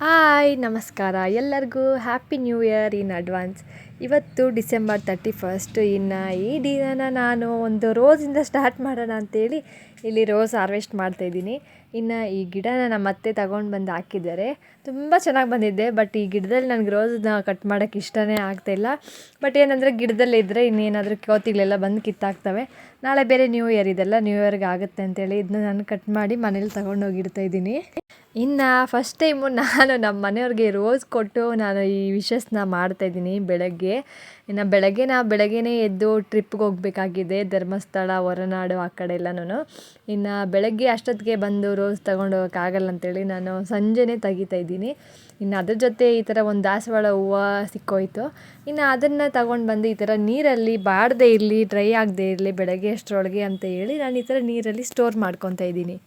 Hi ನಮಸ್ಕಾರ ಎಲ್ಲರಿಗೂ happy new year in advance. ಇವತ್ತು ಡಿಸೆಂಬರ್ 31. ಇನ್ನು ಈ ದಿನನ ನಾನು ಒಂದು ರೋಸಿಂದ ಸ್ಟಾರ್ಟ್ ಮಾಡೋಣ ಅಂಥೇಳಿ ಇಲ್ಲಿ ರೋಸ್ ಹಾರ್ವೆಸ್ಟ್ ಮಾಡ್ತಾಯಿದ್ದೀನಿ. ಇನ್ನು ಈ ಗಿಡನ ನಮ್ಮ ಅತ್ತೆ ತಗೊಂಡು ಬಂದು ಹಾಕಿದ್ದಾರೆ. ತುಂಬ ಚೆನ್ನಾಗಿ ಬಂದಿದೆ. ಬಟ್ ಈ ಗಿಡದಲ್ಲಿ ನನಗೆ ರೋಸನ್ನ ಕಟ್ ಮಾಡೋಕ್ಕೆ ಇಷ್ಟನೇ ಆಗ್ತಾಯಿಲ್ಲ. ಬಟ್ ಏನಂದರೆ ಗಿಡದಲ್ಲೇ ಇದ್ದರೆ ಇನ್ನೇನಾದರೂ ಕೋತಿಗಳೆಲ್ಲ ಬಂದು ಕಿತ್ತಾಕ್ತವೆ. ನಾಳೆ ಬೇರೆ ನ್ಯೂ ಇಯರ್ ಇದೆಲ್ಲ, ನ್ಯೂ ಇಯರ್ಗೆ ಆಗುತ್ತೆ ಅಂತೇಳಿ ಇದನ್ನ ನಾನು ಕಟ್ ಮಾಡಿ ಮನೇಲಿ ತೊಗೊಂಡೋಗಿ ಇಡ್ತಾಯಿದ್ದೀನಿ. ಇನ್ನು ಫಸ್ಟ್ ಟೈಮು ನಾನು ನಮ್ಮ ಮನೆಯವ್ರಿಗೆ ರೋಸ್ ಕೊಟ್ಟು ನಾನು ಈ ವಿಶಸ್ನ ಮಾಡ್ತಾಯಿದ್ದೀನಿ ಬೆಳಗ್ಗೆ. ಇನ್ನು ಬೆಳಗ್ಗೆನೇ ಎದ್ದು ಟ್ರಿಪ್ಗೆ ಹೋಗಬೇಕಾಗಿದೆ, ಧರ್ಮಸ್ಥಳ, ಹೊರನಾಡು ಆ ಕಡೆ ಎಲ್ಲನೂ. ಇನ್ನು ಬೆಳಗ್ಗೆ ಅಷ್ಟೊತ್ತಿಗೆ ಬಂದು ರೋಸ್ ತೊಗೊಂಡು ಹೋಗೋಕ್ಕಾಗಲ್ಲ ಅಂತೇಳಿ ನಾನು ಸಂಜೆನೇ ತೆಗಿತಾಯಿದ್ದೀನಿ. ಇನ್ನು ಅದ್ರ ಜೊತೆ ಈ ಥರ ಒಂದು ದಾಸವಾಳ ಹೂವು ಸಿಕ್ಕೋಯ್ತು. ಇನ್ನು ಅದನ್ನು ತಗೊಂಡು ಬಂದು ಈ ಥರ ನೀರಲ್ಲಿ ಬಾಡದೇ ಇರಲಿ, ಡ್ರೈ ಆಗದೇ ಇರಲಿ ಬೆಳಗ್ಗೆ ಅಷ್ಟರೊಳಗೆ ಅಂತ ಹೇಳಿ ನಾನು ಈ ಥರ ನೀರಲ್ಲಿ ಸ್ಟೋರ್ ಮಾಡ್ಕೊತಾ ಇದ್ದೀನಿ.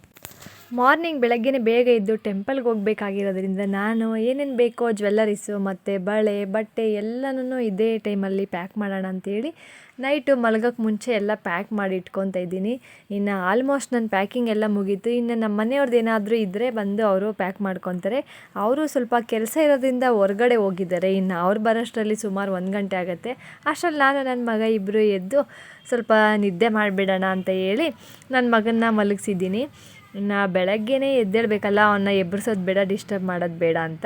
ಮಾರ್ನಿಂಗ್ ಬೆಳಗ್ಗೆ ಬೇಗ ಇದ್ದು ಟೆಂಪಲ್ಗೆ ಹೋಗಬೇಕಾಗಿರೋದ್ರಿಂದ ನಾನು ಏನೇನು ಬೇಕೋ ಜ್ಯುವೆಲ್ಲರೀಸು ಮತ್ತು ಬಳೆ, ಬಟ್ಟೆ ಎಲ್ಲನೂ ಇದೇ ಟೈಮಲ್ಲಿ ಪ್ಯಾಕ್ ಮಾಡೋಣ ಅಂಥೇಳಿ ನೈಟು ಮಲಗೋಕ್ಕೆ ಮುಂಚೆ ಎಲ್ಲ ಪ್ಯಾಕ್ ಮಾಡಿ ಇಟ್ಕೊತಾ ಇದ್ದೀನಿ. ಇನ್ನು ಆಲ್ಮೋಸ್ಟ್ ನನ್ನ ಪ್ಯಾಕಿಂಗ್ ಎಲ್ಲ ಮುಗೀತು. ಇನ್ನು ನಮ್ಮ ಮನೆಯವ್ರದ್ದು ಏನಾದರೂ ಇದ್ದರೆ ಬಂದು ಅವರು ಪ್ಯಾಕ್ ಮಾಡ್ಕೊತಾರೆ. ಅವರು ಸ್ವಲ್ಪ ಕೆಲಸ ಇರೋದ್ರಿಂದ ಹೊರಗಡೆ ಹೋಗಿದ್ದಾರೆ. ಇನ್ನು ಅವ್ರು ಬರೋಷ್ಟರಲ್ಲಿ ಸುಮಾರು 1 ಗಂಟೆ ಆಗುತ್ತೆ. ಅಷ್ಟರಲ್ಲಿ ನಾನು ನನ್ನ ಮಗ ಇಬ್ಬರು ಎದ್ದು ಸ್ವಲ್ಪ ನಿದ್ದೆ ಮಾಡಿಬಿಡೋಣ ಅಂತ ಹೇಳಿ ನನ್ನ ಮಗನ್ನ ಮಲಗಿಸಿದ್ದೀನಿ. ಇನ್ನು ಬೆಳಗ್ಗೆನೇ ಎದ್ದೇಳಬೇಕಲ್ಲ, ಅವನ್ನ ಎಬ್ಬರಿಸೋದು ಬೇಡ, ಡಿಸ್ಟರ್ಬ್ ಮಾಡೋದು ಬೇಡ ಅಂತ.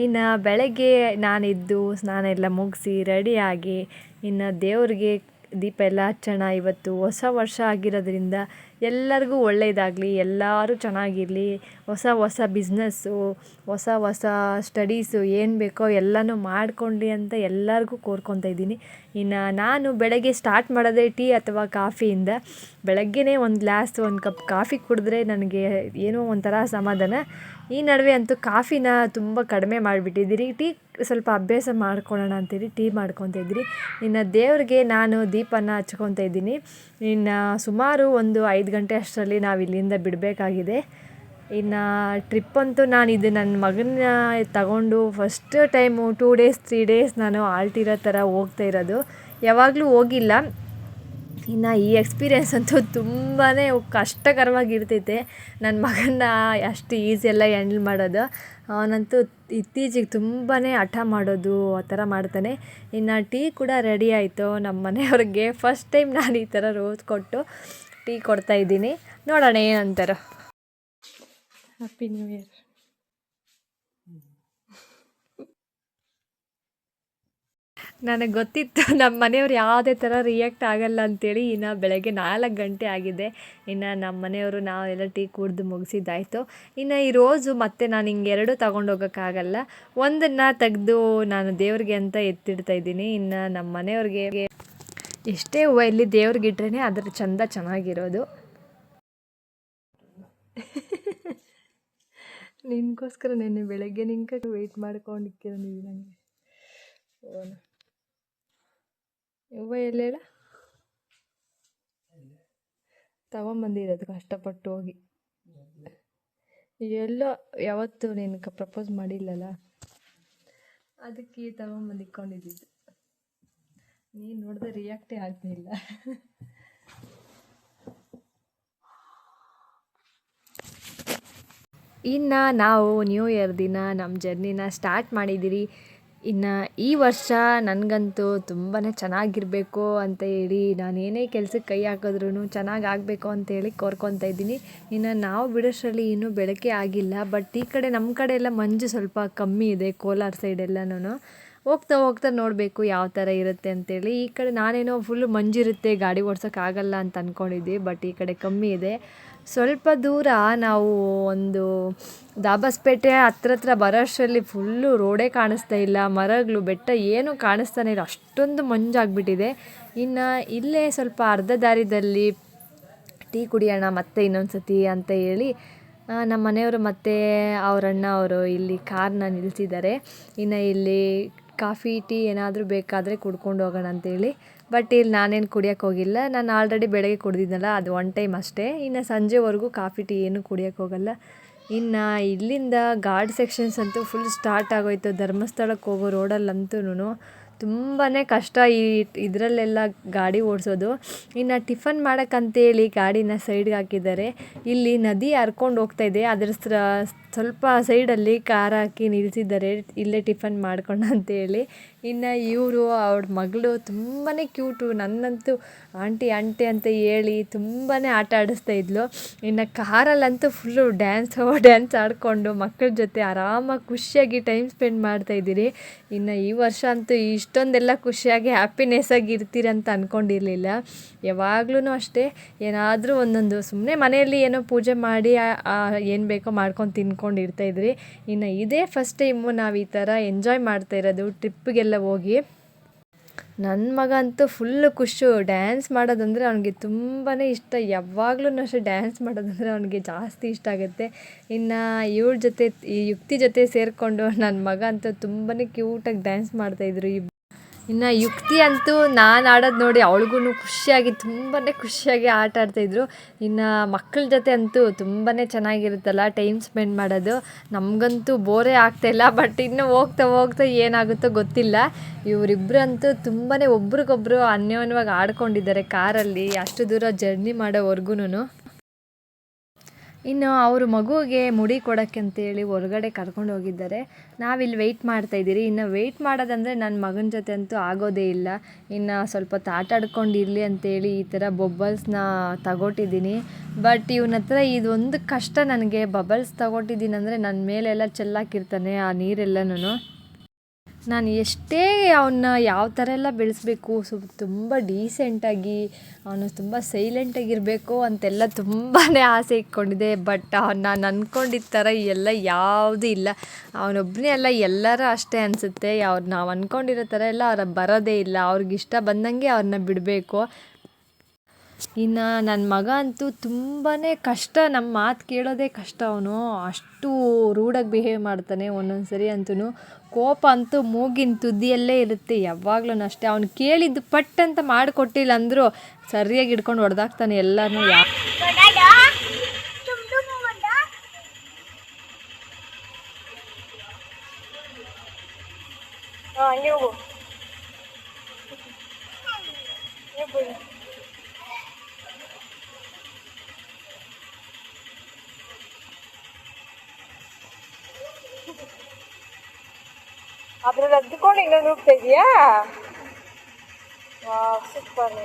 ಇನ್ನು ಬೆಳಗ್ಗೆ ನಾನಿದ್ದು ಸ್ನಾನ ಎಲ್ಲ ಮುಗಿಸಿ ರೆಡಿಯಾಗಿ ಇನ್ನು ದೇವ್ರಿಗೆ ದೀಪ ಎಲ್ಲ ಹಚ್ಚೋಣ. ಇವತ್ತು ಹೊಸ ವರ್ಷ ಆಗಿರೋದ್ರಿಂದ ಎಲ್ಲರಿಗೂ ಒಳ್ಳೆಯದಾಗಲಿ, ಎಲ್ಲರೂ ಚೆನ್ನಾಗಿರಲಿ, ಹೊಸ ಬಿಸ್ನೆಸ್ಸು, ಹೊಸ ಸ್ಟಡೀಸು ಏನು ಬೇಕೋ ಎಲ್ಲನೂ ಮಾಡ್ಕೊಳ್ಳಿ ಅಂತ ಎಲ್ಲರಿಗೂ ಕೋರ್ಕೊತಾ ಇದ್ದೀನಿ. ಇನ್ನು ನಾನು ಬೆಳಗ್ಗೆ ಸ್ಟಾರ್ಟ್ ಮಾಡೋದೇ ಟೀ ಅಥವಾ ಕಾಫಿಯಿಂದ. ಬೆಳಗ್ಗೆನೇ ಒಂದು ಗ್ಲಾಸ್, ಒಂದು ಕಪ್ ಕಾಫಿ ಕುಡಿದ್ರೆ ನನಗೆ ಏನೋ ಒಂಥರ ಸಮಾಧಾನ. ಈ ನಡುವೆ ಅಂತೂ ಕಾಫಿನ ತುಂಬ ಕಡಿಮೆ ಮಾಡಿಬಿಟ್ಟಿದ್ದೀರಿ. ಟೀ ಸ್ವಲ್ಪ ಅಭ್ಯಾಸ ಮಾಡ್ಕೊಳ್ಳೋಣ ಅಂತೇಳಿ ಟೀ ಮಾಡ್ಕೊತಾ ಇದ್ದೀನಿ. ಇನ್ನು ದೇವ್ರಿಗೆ ನಾನು ದೀಪನ ಹಚ್ಕೊತಾ ಇದ್ದೀನಿ. ಇನ್ನು ಸುಮಾರು ಒಂದು 5 ಗಂಟೆ ಅಷ್ಟರಲ್ಲಿ ನಾವು ಇಲ್ಲಿಂದ ಬಿಡಬೇಕಾಗಿದೆ. ಇನ್ನು ಟ್ರಿಪ್ ಅಂತೂ ಇದು ನನ್ನ ಮಗನ ತಗೊಂಡು ಫಸ್ಟ್ ಟೈಮು 2 ಡೇಸ್ 3 ಡೇಸ್ ನಾನು ಆಲ್ಟಿರೋ ಥರ ಹೋಗ್ತಾ ಇರೋದು, ಯಾವಾಗಲೂ ಹೋಗಿಲ್ಲ. ಇನ್ನು ಈ ಎಕ್ಸ್ಪೀರಿಯೆನ್ಸ್ ಅಂತೂ ತುಂಬಾ ಕಷ್ಟಕರವಾಗಿರ್ತೈತೆ. ನನ್ನ ಮಗನ ಅಷ್ಟು ಈಸಿಯೆಲ್ಲ ಹ್ಯಾಂಡಲ್ ಮಾಡೋದು. ಅವನಂತೂ ಇತ್ತೀಚೆಗೆ ತುಂಬಾ ಹಠ ಮಾಡೋದು ಆ ಥರ ಮಾಡ್ತಾನೆ. ಇನ್ನು ಟೀ ಕೂಡ ರೆಡಿ ಆಯಿತು. ನಮ್ಮ ಮನೆಯವ್ರಿಗೆ ಫಸ್ಟ್ ಟೈಮ್ ನಾನು ಈ ಥರ ರೋಸ್ ಕೊಟ್ಟು ಟೀ ಕೊಡ್ತಾಯಿದ್ದೀನಿ. ನೋಡೋಣ ಏನಂತಾರೋ. Happy new year. ನನಗೆ ಗೊತ್ತಿತ್ತು ನಮ್ಮ ಮನೆಯವ್ರು ಯಾವುದೇ ಥರ ರಿಯಾಕ್ಟ್ ಆಗಲ್ಲ ಅಂಥೇಳಿ. ಇನ್ನು ಬೆಳಗ್ಗೆ 4 ಗಂಟೆ ಆಗಿದೆ. ಇನ್ನು ನಮ್ಮ ಮನೆಯವರು ನಾವೆಲ್ಲ ಟೀ ಕುಡಿದು ಮುಗಿಸಿದ್ದಾಯಿತು. ಇನ್ನು ಈ ರೋಸು ಮತ್ತು ನಾನು ಹಿಂಗೆ ಎರಡೂ ತೊಗೊಂಡೋಗೋಕ್ಕಾಗಲ್ಲ, ಒಂದನ್ನು ತೆಗೆದು ನಾನು ದೇವ್ರಿಗೆ ಅಂತ ಎತ್ತಿಡ್ತಾಯಿದ್ದೀನಿ. ಇನ್ನು ನಮ್ಮ ಮನೆಯವ್ರಿಗೆ ಎಷ್ಟೇ ಹೂವು ಇಲ್ಲಿ ದೇವ್ರಿಗಿಟ್ರೇ ಅದರ ಚಂದ ಚೆನ್ನಾಗಿರೋದು. ನಿನಗೋಸ್ಕರ ನೆನ್ನೆ ಬೆಳಗ್ಗೆ ನಿಂಗೆ ವೆಯ್ಟ್ ಮಾಡ್ಕೊಂಡಿಕ್ಕಿರೋ ನೀವು ನನಗೆ ಓನ ಹೂವು ಎಲ್ಲೇಳ ತಗೊಂಬಂದಿರೋದು ಕಷ್ಟಪಟ್ಟು ಹೋಗಿ. ಎಲ್ಲೋ ಯಾವತ್ತು ನಿನಗೆ ಪ್ರಪೋಸ್ ಮಾಡಿಲ್ಲಲ್ಲ, ಅದಕ್ಕೆ ತಗೊಂಬಂದಿಕ್ಕೊಂಡಿದ್ದು. ನೀನು ನೋಡಿದ್ರೆ ರಿಯಾಕ್ಟೇ ಆಗ್ತಿಲ್ಲ. ಇನ್ನು ನಾವು ನ್ಯೂ ಇಯರ್ ದಿನ ನಮ್ಮ ಜರ್ನಿನ ಸ್ಟಾರ್ಟ್ ಮಾಡಿದ್ದೀರಿ. ಇನ್ನು ಈ ವರ್ಷ ನನಗಂತೂ ತುಂಬಾ ಚೆನ್ನಾಗಿರಬೇಕು ಅಂತ ಹೇಳಿ ನಾನು ಏನೇ ಕೆಲಸಕ್ಕೆ ಕೈ ಹಾಕಿದ್ರೂ ಚೆನ್ನಾಗಿ ಆಗಬೇಕು ಅಂತೇಳಿ ಕೋರ್ಕೊತಾ ಇದ್ದೀನಿ. ಇನ್ನು ನಾವು ಬಿಡೋಷ್ಟರಲ್ಲಿ ಇನ್ನೂ ಬೆಳಕೆ ಆಗಿಲ್ಲ. ಬಟ್ ಈ ಕಡೆ ನಮ್ಮ ಕಡೆ ಎಲ್ಲ ಮಂಜು ಸ್ವಲ್ಪ ಕಮ್ಮಿ ಇದೆ, ಕೋಲಾರ ಸೈಡ್ ಎಲ್ಲನೂ. ಹೋಗ್ತಾ ನೋಡಬೇಕು ಯಾವ ಥರ ಇರುತ್ತೆ ಅಂತೇಳಿ. ಈ ಕಡೆ ನಾನೇನೋ ಫುಲ್ಲು ಮಂಜಿರುತ್ತೆ, ಗಾಡಿ ಓಡ್ಸೋಕ್ಕಾಗಲ್ಲ ಅಂತ ಅಂದ್ಕೊಂಡಿದ್ದೆ. ಬಟ್ ಈ ಕಡೆ ಕಮ್ಮಿ ಇದೆ. ಸ್ವಲ್ಪ ದೂರ ನಾವು ಒಂದು ದಾಬಸ್ಪೇಟೆ ಹತ್ರ ಬರೋಷ್ಟರಲ್ಲಿ ಫುಲ್ಲು ರೋಡೇ ಕಾಣಿಸ್ತಾ ಇಲ್ಲ, ಮರಗಳು ಬೆಟ್ಟ ಏನೂ ಕಾಣಿಸ್ತಾನೆ ಇಲ್ಲ, ಅಷ್ಟೊಂದು ಮಂಜಾಗಿಬಿಟ್ಟಿದೆ. ಇನ್ನು ಇಲ್ಲೇ ಸ್ವಲ್ಪ ಅರ್ಧ ದಾರಿದಲ್ಲಿ ಟೀ ಕುಡಿಯೋಣ ಮತ್ತೆ ಇನ್ನೊಂದು ಸತಿ ಅಂತ ಹೇಳಿ ನಮ್ಮ ಮನೆಯವರು ಮತ್ತು ಅವರಣ್ಣ ಅವರು ಇಲ್ಲಿ ಕಾರ್ನ ನಿಲ್ಲಿಸಿದ್ದಾರೆ. ಇನ್ನು ಇಲ್ಲಿ ಕಾಫಿ ಟೀ ಏನಾದರೂ ಬೇಕಾದರೆ ಕುಡ್ಕೊಂಡು ಹೋಗೋಣ ಅಂತೇಳಿ. ಬಟ್ ಇಲ್ಲಿ ನಾನೇನು ಕುಡಿಯೋಕ್ಕೆ ಹೋಗಿಲ್ಲ. ನಾನು ಆಲ್ರೆಡಿ ಬೆಳಗ್ಗೆ ಕುಡ್ದಿದ್ನಲ್ಲ, ಅದು 1 ಟೈಮ್ ಅಷ್ಟೇ. ಇನ್ನು ಸಂಜೆವರೆಗೂ ಕಾಫಿ ಟೀ ಏನೂ ಕುಡಿಯೋಕ್ಕೆ ಹೋಗಲ್ಲ. ಇನ್ನು ಇಲ್ಲಿಂದ ಗಾರ್ಡ್ ಸೆಕ್ಷನ್ಸ್ ಅಂತೂ ಫುಲ್ ಸ್ಟಾರ್ಟ್ ಆಗೋಯ್ತು. ಧರ್ಮಸ್ಥಳಕ್ಕೆ ಹೋಗೋ ರೋಡಲ್ಲಂತೂ ತುಂಬಾ ಕಷ್ಟ ಇದರಲ್ಲೆಲ್ಲ ಗಾಡಿ ಓಡಿಸೋದು. ಇನ್ನು ಟಿಫನ್ ಮಾಡೋಕ್ಕಂತೇಳಿ ಗಾಡಿನ ಸೈಡ್ಗೆ ಹಾಕಿದ್ದಾರೆ. ಇಲ್ಲಿ ನದಿ ಹರ್ಕೊಂಡು ಹೋಗ್ತಾಯಿದೆ, ಅದರ ಸ್ವಲ್ಪ ಸೈಡಲ್ಲಿ ಖಾರ ಹಾಕಿ ನಿಲ್ಲಿಸಿದ್ದಾರೆ, ಇಲ್ಲೇ ಟಿಫನ್ ಮಾಡ್ಕೊಂಡು ಅಂತೇಳಿ. ಇನ್ನು ಇವರು ಅವ್ರ ಮಗಳು ತುಂಬಾ ಕ್ಯೂಟು, ನನ್ನಂತೂ ಆಂಟಿ ಆಂಟಿ ಅಂತ ಹೇಳಿ ತುಂಬಾ ಆಟ ಆಡಿಸ್ತಾ ಇದ್ಲು. ಇನ್ನು ಕಾರಲ್ಲಂತೂ ಫುಲ್ಲು ಡ್ಯಾನ್ಸ್ ಆಡಿಕೊಂಡು ಮಕ್ಕಳ ಜೊತೆ ಆರಾಮಾಗಿ ಖುಷಿಯಾಗಿ ಟೈಮ್ ಸ್ಪೆಂಡ್ ಮಾಡ್ತಾಯಿದ್ದೀರಿ. ಇನ್ನು ಈ ವರ್ಷ ಅಂತೂ ಇಷ್ಟೊಂದೆಲ್ಲ ಖುಷಿಯಾಗಿ ಹ್ಯಾಪಿನೆಸ್ಸಾಗಿ ಇರ್ತೀರಂತ ಅಂದ್ಕೊಂಡಿರಲಿಲ್ಲ. ಯಾವಾಗ್ಲೂ ಅಷ್ಟೇ, ಏನಾದರೂ ಒಂದೊಂದು ಸುಮ್ಮನೆ ಮನೆಯಲ್ಲಿ ಏನೋ ಪೂಜೆ ಮಾಡಿ ಏನು ಬೇಕೋ ಮಾಡ್ಕೊಂಡು ತಿನ್ಕೊಂಡು ಇರ್ತಾಯಿದ್ರಿ. ಇನ್ನು ಇದೇ ಫಸ್ಟ್ ಟೈಮು ನಾವು ಈ ಥರ ಎಂಜಾಯ್ ಮಾಡ್ತಾ ಇರೋದು ಟ್ರಿಪ್ಪಿಗೆಲ್ಲ ಹೋಗಿ. ನನ್ನ ಮಗ ಅಂತೂ ಫುಲ್ಲು ಖುಷು, ಡ್ಯಾನ್ಸ್ ಮಾಡೋದಂದರೆ ಅವನಿಗೆ ತುಂಬಾ ಇಷ್ಟ. ಯಾವಾಗ್ಲೂ ಅಷ್ಟೇ ಡ್ಯಾನ್ಸ್ ಮಾಡೋದಂದರೆ ಅವನಿಗೆ ಜಾಸ್ತಿ ಇಷ್ಟ ಆಗುತ್ತೆ. ಇನ್ನು ಇವಳ ಜೊತೆ ಈ ಯುಕ್ತಿ ಜೊತೆ ಸೇರಿಕೊಂಡು ನನ್ನ ಮಗ ಅಂತೂ ತುಂಬಾ ಕ್ಯೂಟಾಗಿ ಡ್ಯಾನ್ಸ್ ಮಾಡ್ತಾಯಿದ್ರು. ಇನ್ನು ಯುಕ್ತಿ ಅಂತೂ ನಾನು ಆಡೋದು ನೋಡಿ ಅವಳಿಗೂ ಖುಷಿಯಾಗಿ ಆಟ ಆಡ್ತಾಯಿದ್ರು. ಇನ್ನು ಮಕ್ಕಳ ಜೊತೆ ಅಂತೂ ತುಂಬಾ ಚೆನ್ನಾಗಿರುತ್ತಲ್ಲ ಟೈಮ್ ಸ್ಪೆಂಡ್ ಮಾಡೋದು. ನಮಗಂತೂ ಬೋರೇ ಆಗ್ತಾಯಿಲ್ಲ, ಬಟ್ ಇನ್ನು ಹೋಗ್ತಾ ಏನಾಗುತ್ತೋ ಗೊತ್ತಿಲ್ಲ. ಇವರಿಬ್ಬರು ಅಂತೂ ತುಂಬಾ ಒಬ್ರಿಗೊಬ್ರು ಅನ್ಯೋನ್ಯವಾಗಿ ಆಡ್ಕೊಂಡಿದ್ದಾರೆ ಕಾರಲ್ಲಿ ಅಷ್ಟು ದೂರ ಜರ್ನಿ ಮಾಡೋವರೆಗೂ. ಇನ್ನು ಅವರು ಮಗುವಿಗೆ ಮುಡಿ ಕೊಡೋಕ್ಕೆ ಅಂತೇಳಿ ಹೊರಗಡೆ ಕರ್ಕೊಂಡು ಹೋಗಿದ್ದಾರೆ. ನಾವಿಲ್ಲಿ ವೆಯ್ಟ್ ಮಾಡ್ತಾಯಿದ್ದೀರಿ. ಇನ್ನು ವೆಯ್ಟ್ ಮಾಡೋದಂದರೆ ನನ್ನ ಮಗನ ಜೊತೆ ಅಂತೂ ಆಗೋದೇ ಇಲ್ಲ. ಇನ್ನು ಸ್ವಲ್ಪ ಹೊತ್ತು ಆಟ ಆಡ್ಕೊಂಡಿರಲಿ ಅಂತೇಳಿ ಈ ಥರ ಬೊಬ್ಬಲ್ಸ್ನ ತಗೊಟ್ಟಿದ್ದೀನಿ. ಬಟ್ ಇವನ ಹತ್ರ ಇದೊಂದು ಕಷ್ಟ, ನನಗೆ ಬಬಲ್ಸ್ ತಗೊಟ್ಟಿದ್ದೀನಿ ಅಂದರೆ ನನ್ನ ಮೇಲೆಲ್ಲ ಚೆಲ್ಲಾಕಿರ್ತಾನೆ ಆ ನೀರೆಲ್ಲನೂ. ನಾನು ಎಷ್ಟೇ ಅವನ್ನ ಯಾವ ಥರ ಎಲ್ಲ ಬೆಳೆಸಬೇಕು, ತುಂಬ ಡೀಸೆಂಟಾಗಿ ಅವನು ತುಂಬ ಸೈಲೆಂಟಾಗಿರಬೇಕು ಅಂತೆಲ್ಲ ತುಂಬಾ ಆಸೆ ಇಟ್ಕೊಂಡಿದ್ದೆ. ಬಟ್ ನಾನು ಅಂದ್ಕೊಂಡಿದ್ದ ಥರ ಎಲ್ಲ ಯಾವುದೂ ಇಲ್ಲ. ಅವನೊಬ್ಬನೇ ಅಲ್ಲ, ಎಲ್ಲರೂ ಅಷ್ಟೇ ಅನಿಸುತ್ತೆ. ನಾವು ಅಂದ್ಕೊಂಡಿರೋ ಥರ ಎಲ್ಲ ಅವ್ರ ಬರೋದೇ ಇಲ್ಲ. ಅವ್ರಿಗಿಷ್ಟ ಬಂದಂಗೆ ಅವ್ರನ್ನ ಬಿಡಬೇಕು. ಇನ್ನು ನನ್ನ ಮಗ ಅಂತೂ ತುಂಬಾ ಕಷ್ಟ, ನಮ್ಮ ಮಾತು ಕೇಳೋದೇ ಕಷ್ಟ. ಅವನು ಅಷ್ಟು ರೂಡಾಗಿ ಬಿಹೇವ್ ಮಾಡ್ತಾನೆ. ಒಂದೊಂದು ಸರಿ ಅಂತೂ ಕೋಪ ಅಂತೂ ಮೂಗಿನ ತುದಿಯಲ್ಲೇ ಇರುತ್ತೆ ಯಾವಾಗ್ಲೂ ಅಷ್ಟೇ. ಅವನು ಕೇಳಿದ್ದು ಪಟ್ ಅಂತ ಮಾಡಿಕೊಟ್ಟಿಲ್ಲ ಅಂದರೂ ಸರಿಯಾಗಿ ಹಿಡ್ಕೊಂಡು ಹೊಡೆದಾಕ್ತಾನೆ ಎಲ್ಲನೂ. ಅದ್ರಲ್ಲಿ ಅದ್ದುಕೊಂಡು ಇನ್ನೊಂದು ಹೋಗ್ತಾ ಇದೆಯಾ? ಸೂಪರ್.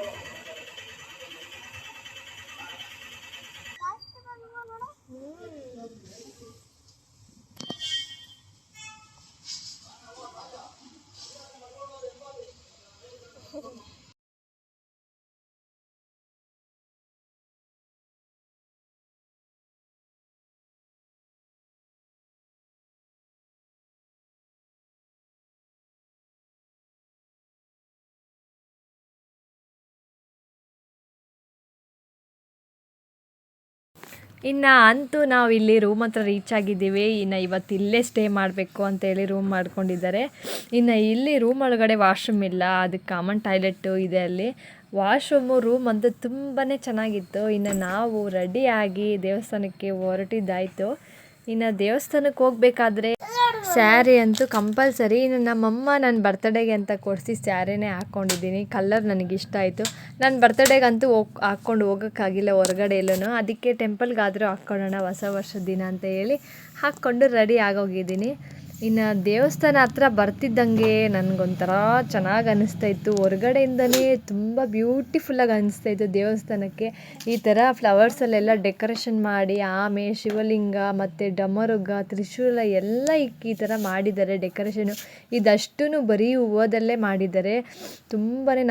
ಇನ್ನು ಅಂತೂ ನಾವು ಇಲ್ಲಿ ರೂಮ್ ಹತ್ರ ರೀಚ್ ಆಗಿದ್ದೀವಿ. ಇನ್ನು ಇವತ್ತು ಇಲ್ಲೇ ಸ್ಟೇ ಮಾಡಬೇಕು ಅಂತೇಳಿ ರೂಮ್ ಮಾಡ್ಕೊಂಡಿದ್ದಾರೆ. ಇನ್ನು ಇಲ್ಲಿ ರೂಮ್ ಒಳಗಡೆ ವಾಶ್ರೂಮ್ ಇಲ್ಲ, ಅದಕ್ಕೆ ಕಾಮನ್ ಟಾಯ್ಲೆಟು ಇದೆ ಅಲ್ಲಿ. ರೂಮ್ ಅಂತೂ ತುಂಬಾ ಚೆನ್ನಾಗಿತ್ತು. ಇನ್ನು ನಾವು ರೆಡಿಯಾಗಿ ದೇವಸ್ಥಾನಕ್ಕೆ ಹೊರಟಿದ್ದಾಯಿತು. ಇನ್ನು ದೇವಸ್ಥಾನಕ್ಕೆ ಹೋಗಬೇಕಾದ್ರೆ ಸ್ಯಾರಿ ಅಂತೂ ಕಂಪಲ್ಸರಿ. ಇನ್ನು ನಮ್ಮಮ್ಮ ನನ್ನ ಬರ್ತಡೇಗೆ ಅಂತ ಕೊಡಿಸಿ ಸ್ಯಾರಿನೇ ಹಾಕ್ಕೊಂಡಿದ್ದೀನಿ. ಕಲರ್ ನನಗಿಷ್ಟ ಆಯಿತು. ನನ್ನ ಬರ್ತಡೇಗಂತೂ ಹಾಕ್ಕೊಂಡು ಹೋಗೋಕ್ಕಾಗಿಲ್ಲ ಹೊರಗಡೆ ಎಲ್ಲೂ. ಅದಕ್ಕೆ ಟೆಂಪಲ್ಗಾದರೂ ಹಾಕ್ಕೊಳ್ಳೋಣ ಹೊಸ ವರ್ಷದ ದಿನ ಅಂತ ಹೇಳಿ ಹಾಕ್ಕೊಂಡು ರೆಡಿ ಆಗೋಗಿದ್ದೀನಿ. ಇನ್ನು ದೇವಸ್ಥಾನ ಹತ್ರ ಬರ್ತಿದ್ದಂಗೆ ನನಗೊಂಥರ ಚೆನ್ನಾಗಿ ಅನ್ನಿಸ್ತಾಯಿತ್ತು. ಹೊರಗಡೆಯಿಂದನೇ ತುಂಬ ಬ್ಯೂಟಿಫುಲ್ಲಾಗಿ ಅನ್ನಿಸ್ತಾಯಿತ್ತು ದೇವಸ್ಥಾನಕ್ಕೆ. ಈ ಥರ ಫ್ಲವರ್ಸಲ್ಲೆಲ್ಲ ಡೆಕೋರೇಷನ್ ಮಾಡಿ ಆಮೆ, ಶಿವಲಿಂಗ ಮತ್ತು ಡಮರುಗ, ತ್ರಿಶೂಲ ಎಲ್ಲ ಈ ಥರ ಮಾಡಿದ್ದಾರೆ ಡೆಕೋರೇಷನು. ಇದಷ್ಟೂ ಬರೀ ಹೂವದಲ್ಲೇ ಮಾಡಿದ್ದಾರೆ.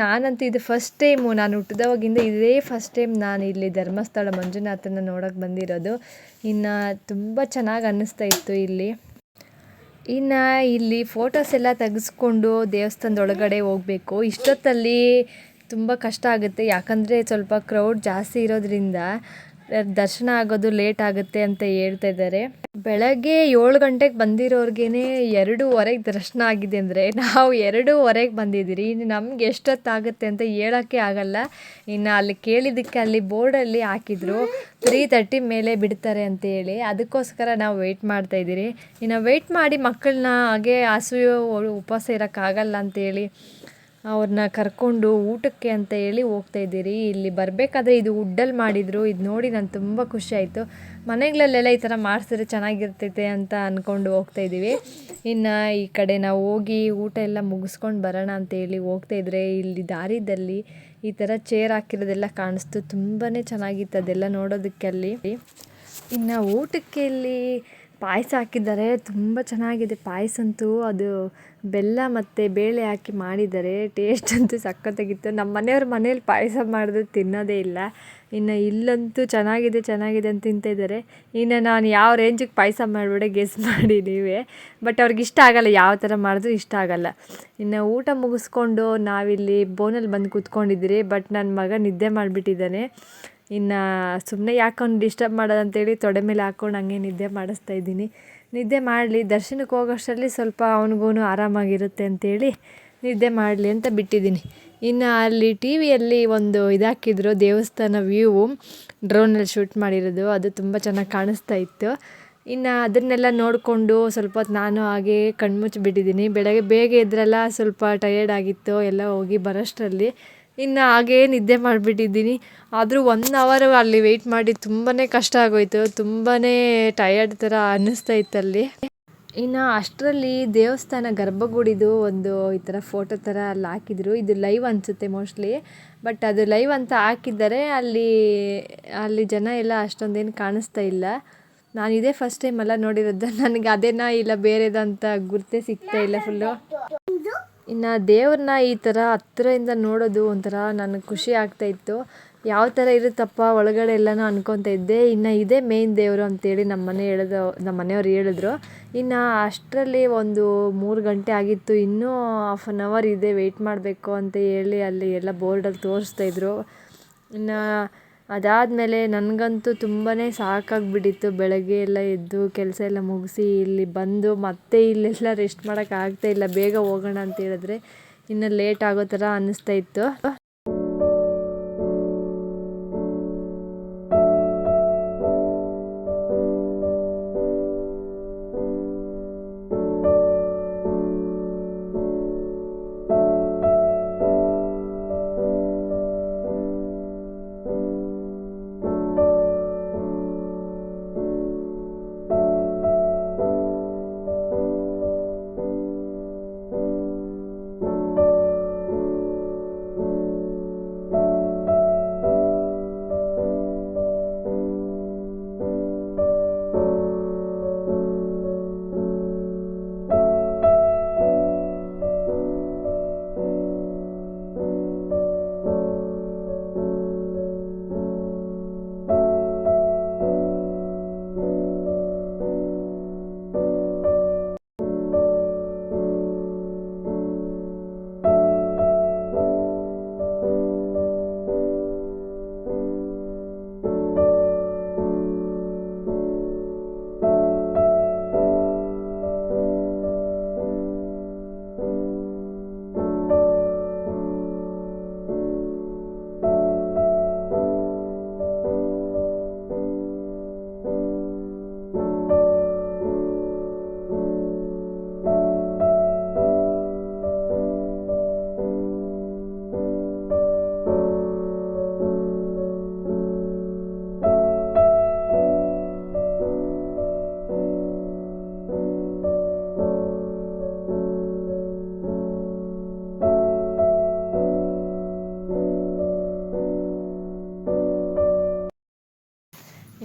ನಾನಂತೂ ಇದು ಫಸ್ಟ್ ಟೈಮು, ನಾನು ಹುಟ್ಟಿದವಾಗಿಂದ ಇದೇ ಫಸ್ಟ್ ಟೈಮ್ ನಾನು ಇಲ್ಲಿ ಧರ್ಮಸ್ಥಳ ಮಂಜುನಾಥನ ನೋಡೋಕ್ಕೆ ಬಂದಿರೋದು. ಇನ್ನು ತುಂಬ ಚೆನ್ನಾಗಿ ಅನ್ನಿಸ್ತಾ ಇತ್ತು ಇಲ್ಲಿ. ಇನ್ನು ಇಲ್ಲಿ ಫೋಟೋಸ್ ಎಲ್ಲ ತೆಗೆಸ್ಕೊಂಡು ದೇವಸ್ಥಾನದೊಳಗಡೆ ಹೋಗಬೇಕು. ಇಷ್ಟೊತ್ತಲ್ಲಿ ತುಂಬ ಕಷ್ಟ ಆಗುತ್ತೆ, ಯಾಕಂದರೆ ಸ್ವಲ್ಪ ಕ್ರೌಡ್ ಜಾಸ್ತಿ ಇರೋದ್ರಿಂದ ದರ್ಶನ ಆಗೋದು ಲೇಟ್ ಆಗುತ್ತೆ ಅಂತ ಹೇಳ್ತಾ ಇದ್ದಾರೆ. ಬೆಳಗ್ಗೆ 7 ಗಂಟೆಗೆ ಬಂದಿರೋರ್ಗೇ 2:15 ದರ್ಶನ ಆಗಿದೆ ಅಂದರೆ ನಾವು 2:15 ಬಂದಿದ್ದೀರಿ. ಇನ್ನು ನಮ್ಗೆ ಎಷ್ಟೊತ್ತಾಗುತ್ತೆ ಅಂತ ಹೇಳೋಕ್ಕೆ ಆಗಲ್ಲ. ಇನ್ನು ಅಲ್ಲಿ ಕೇಳಿದ್ದಕ್ಕೆ ಅಲ್ಲಿ ಬೋರ್ಡಲ್ಲಿ ಹಾಕಿದ್ರು 3:30 ಮೇಲೆ ಬಿಡ್ತಾರೆ ಅಂತೇಳಿ. ಅದಕ್ಕೋಸ್ಕರ ನಾವು ವೆಯ್ಟ್ ಮಾಡ್ತಾಯಿದ್ದೀರಿ. ಇನ್ನು ವೆಯ್ಟ್ ಮಾಡಿ ಮಕ್ಕಳನ್ನ ಹಾಗೆ ಉಪವಾಸ ಇರೋಕ್ಕಾಗಲ್ಲ ಅಂತೇಳಿ ಅವ್ರನ್ನ ಕರ್ಕೊಂಡು ಊಟಕ್ಕೆ ಅಂತ ಹೇಳಿ ಹೋಗ್ತಾಯಿದ್ದೀರಿ. ಇಲ್ಲಿ ಬರಬೇಕಾದ್ರೆ ಇದು ವುಡ್ಡಲ್ಲಿ ಮಾಡಿದರು. ಇದು ನೋಡಿ ನಾನು ತುಂಬ ಖುಷಿ ಆಯಿತು. ಮನೆಗಳಲ್ಲೆಲ್ಲ ಈ ಥರ ಮಾಡಿಸಿದ್ರೆ ಚೆನ್ನಾಗಿರ್ತೈತೆ ಅಂತ ಅಂದ್ಕೊಂಡು ಹೋಗ್ತಾಯಿದ್ದೀವಿ. ಇನ್ನು ಈ ಕಡೆ ನಾವು ಹೋಗಿ ಊಟ ಎಲ್ಲ ಮುಗಿಸ್ಕೊಂಡು ಬರೋಣ ಅಂತೇಳಿ ಹೋಗ್ತಾಯಿದ್ರೆ ಇಲ್ಲಿ ದಾರಿದಲ್ಲಿ ಈ ಥರ ಚೇರ್ ಹಾಕಿರೋದೆಲ್ಲ ಕಾಣಿಸ್ತು. ತುಂಬಾ ಚೆನ್ನಾಗಿತ್ತು ಅದೆಲ್ಲ ನೋಡೋದಕ್ಕೆ ಅಲ್ಲಿ. ಇನ್ನು ಊಟಕ್ಕೆ ಇಲ್ಲಿ ಪಾಯಸ ಹಾಕಿದ್ದಾರೆ, ತುಂಬ ಚೆನ್ನಾಗಿದೆ ಪಾಯಸ ಅಂತೂ. ಅದು ಬೆಲ್ಲ ಮತ್ತು ಬೇಳೆ ಹಾಕಿ ಮಾಡಿದ್ದಾರೆ, ಟೇಸ್ಟ್ ಅಂತೂ ಸಖತ್ತಾಗಿತ್ತು. ನಮ್ಮ ಮನೆಯವ್ರ ಮನೇಲಿ ಪಾಯಸ ಮಾಡಿದ್ರೆ ತಿನ್ನೋದೇ ಇಲ್ಲ. ಇನ್ನು ಇಲ್ಲಂತೂ ಚೆನ್ನಾಗಿದೆ ಅಂತ ತಿಂತಾಯಿದ್ದಾರೆ. ಇನ್ನು ನಾನು ಯಾವ ರೇಂಜಿಗೆ ಪಾಯಸ ಮಾಡಿಬಿಡೆ ಗೆಸ್ ಮಾಡಿ ನೀವೇ. ಬಟ್ ಅವ್ರಿಗೆ ಇಷ್ಟ ಆಗೋಲ್ಲ, ಯಾವ ಥರ ಮಾಡಿದ್ರೂ ಇಷ್ಟ ಆಗೋಲ್ಲ. ಇನ್ನು ಊಟ ಮುಗಿಸ್ಕೊಂಡು ನಾವಿಲ್ಲಿ ಬೋನಲ್ಲಿ ಬಂದು ಕೂತ್ಕೊಂಡಿದ್ದೀರಿ. ಬಟ್ ನನ್ನ ಮಗ ನಿದ್ದೆ ಮಾಡಿಬಿಟ್ಟಿದ್ದಾನೆ. ಇನ್ನು ಸುಮ್ಮನೆ ಯಾಕೊಂಡು ಡಿಸ್ಟರ್ಬ್ ಮಾಡೋದಂತೇಳಿ ತೊಡೆ ಮೇಲೆ ಹಾಕ್ಕೊಂಡು ಹಂಗೆ ನಿದ್ದೆ ಮಾಡಿಸ್ತಾ ಇದ್ದೀನಿ. ನಿದ್ದೆ ಮಾಡಲಿ, ದರ್ಶನಕ್ಕೆ ಹೋಗೋಷ್ಟರಲ್ಲಿ ಸ್ವಲ್ಪ ಅವನಿಗೂ ಆರಾಮಾಗಿರುತ್ತೆ ಅಂತೇಳಿ ನಿದ್ದೆ ಮಾಡಲಿ ಅಂತ ಬಿಟ್ಟಿದ್ದೀನಿ. ಇನ್ನು ಅಲ್ಲಿ ಟಿ ವಿಯಲ್ಲಿ ಒಂದು ಇದಾಕಿದ್ರು, ದೇವಸ್ಥಾನ ವ್ಯೂ ಡ್ರೋನಲ್ಲಿ ಶೂಟ್ ಮಾಡಿರೋದು. ಅದು ತುಂಬ ಚೆನ್ನಾಗಿ ಕಾಣಿಸ್ತಾ ಇತ್ತು. ಇನ್ನು ಅದನ್ನೆಲ್ಲ ನೋಡಿಕೊಂಡು ಸ್ವಲ್ಪ ಹೊತ್ತು ನಾನು ಹಾಗೆ ಕಣ್ಮುಚ್ಚಿಬಿಟ್ಟಿದ್ದೀನಿ. ಬೆಳಗ್ಗೆ ಬೇಗ ಎದ್ರಲ್ಲ, ಸ್ವಲ್ಪ ಟಯರ್ಡ್ ಆಗಿತ್ತು ಎಲ್ಲ ಹೋಗಿ ಬರೋಷ್ಟರಲ್ಲಿ. ಇನ್ನು ಹಾಗೇ ನಿದ್ದೆ ಮಾಡಿಬಿಟ್ಟಿದ್ದೀನಿ. ಆದರೂ 1 ಅವರ್ ಅಲ್ಲಿ ವೆಯ್ಟ್ ಮಾಡಿ ತುಂಬಾ ಕಷ್ಟ ಆಗೋಯಿತು. ತುಂಬಾ ಟಯರ್ಡ್ ಥರ ಅನ್ನಿಸ್ತಾ ಇತ್ತಲ್ಲಿ. ಇನ್ನು ಅಷ್ಟರಲ್ಲಿ ದೇವಸ್ಥಾನ ಗರ್ಭಗುಡಿದು ಒಂದು ಈ ಥರ ಫೋಟೋ ಥರ ಅಲ್ಲಿ ಹಾಕಿದ್ರು. ಇದು ಲೈವ್ ಅನಿಸುತ್ತೆ ಮೋಸ್ಟ್ಲಿ. ಬಟ್ ಅದು ಲೈವ್ ಅಂತ ಹಾಕಿದ್ದಾರೆ. ಅಲ್ಲಿ ಜನ ಎಲ್ಲ ಅಷ್ಟೊಂದೇನು ಕಾಣಿಸ್ತಾ ಇಲ್ಲ. ನಾನು ಇದೇ ಫಸ್ಟ್ ಟೈಮ್ ಎಲ್ಲ ನೋಡಿರೋದು. ನನಗೆ ಅದೇನಾ ಇಲ್ಲ ಬೇರೆದಂತ ಗುರ್ತೇ ಸಿಗ್ತಾ ಇಲ್ಲ ಫುಲ್ಲು. ಇನ್ನು ದೇವ್ರನ್ನ ಈ ಥರ ಹತ್ತಿರದಿಂದ ನೋಡೋದು ಒಂಥರ ನನಗೆ ಖುಷಿ ಆಗ್ತಾಯಿತ್ತು. ಯಾವ ಥರ ಇರುತ್ತಪ್ಪ ಒಳಗಡೆ ಎಲ್ಲನೂ ಅನ್ಕೊತಾ ಇದ್ದೆ. ಇನ್ನು ಇದೇ ಮೇಯ್ನ್ ದೇವರು ಅಂತೇಳಿ ನಮ್ಮ ಮನೆಯವ್ರು ಹೇಳಿದ್ರು. ಇನ್ನು ಅಷ್ಟರಲ್ಲಿ ಒಂದು 3 ಗಂಟೆ ಆಗಿತ್ತು. ಇನ್ನೂ ಹಾಫ್ ಆನ್ ಅವರ್ ಇದೆ, ವೆಯ್ಟ್ ಮಾಡಬೇಕು ಅಂತ ಹೇಳಿ ಅಲ್ಲಿ ಎಲ್ಲ ಬೋರ್ಡಲ್ಲಿ ತೋರಿಸ್ತಾಯಿದ್ರು. ಇನ್ನು ಅದಾದಮೇಲೆ ನನಗಂತೂ ತುಂಬಾ ಸಾಕಾಗಿಬಿಟ್ಟಿತ್ತು. ಬೆಳಗ್ಗೆ ಎಲ್ಲ ಎದ್ದು ಕೆಲಸ ಎಲ್ಲ ಮುಗಿಸಿ ಇಲ್ಲಿ ಬಂದು ಮತ್ತೆ ಇಲ್ಲೆಲ್ಲ ರೆಸ್ಟ್ ಮಾಡೋಕ್ಕಾಗ್ತಾಯಿಲ್ಲ. ಬೇಗ ಹೋಗೋಣ ಅಂತ ಹೇಳಿದ್ರೆ ಇನ್ನು ಲೇಟ್ ಆಗೋ ಥರ ಅನ್ನಿಸ್ತಾ ಇತ್ತು.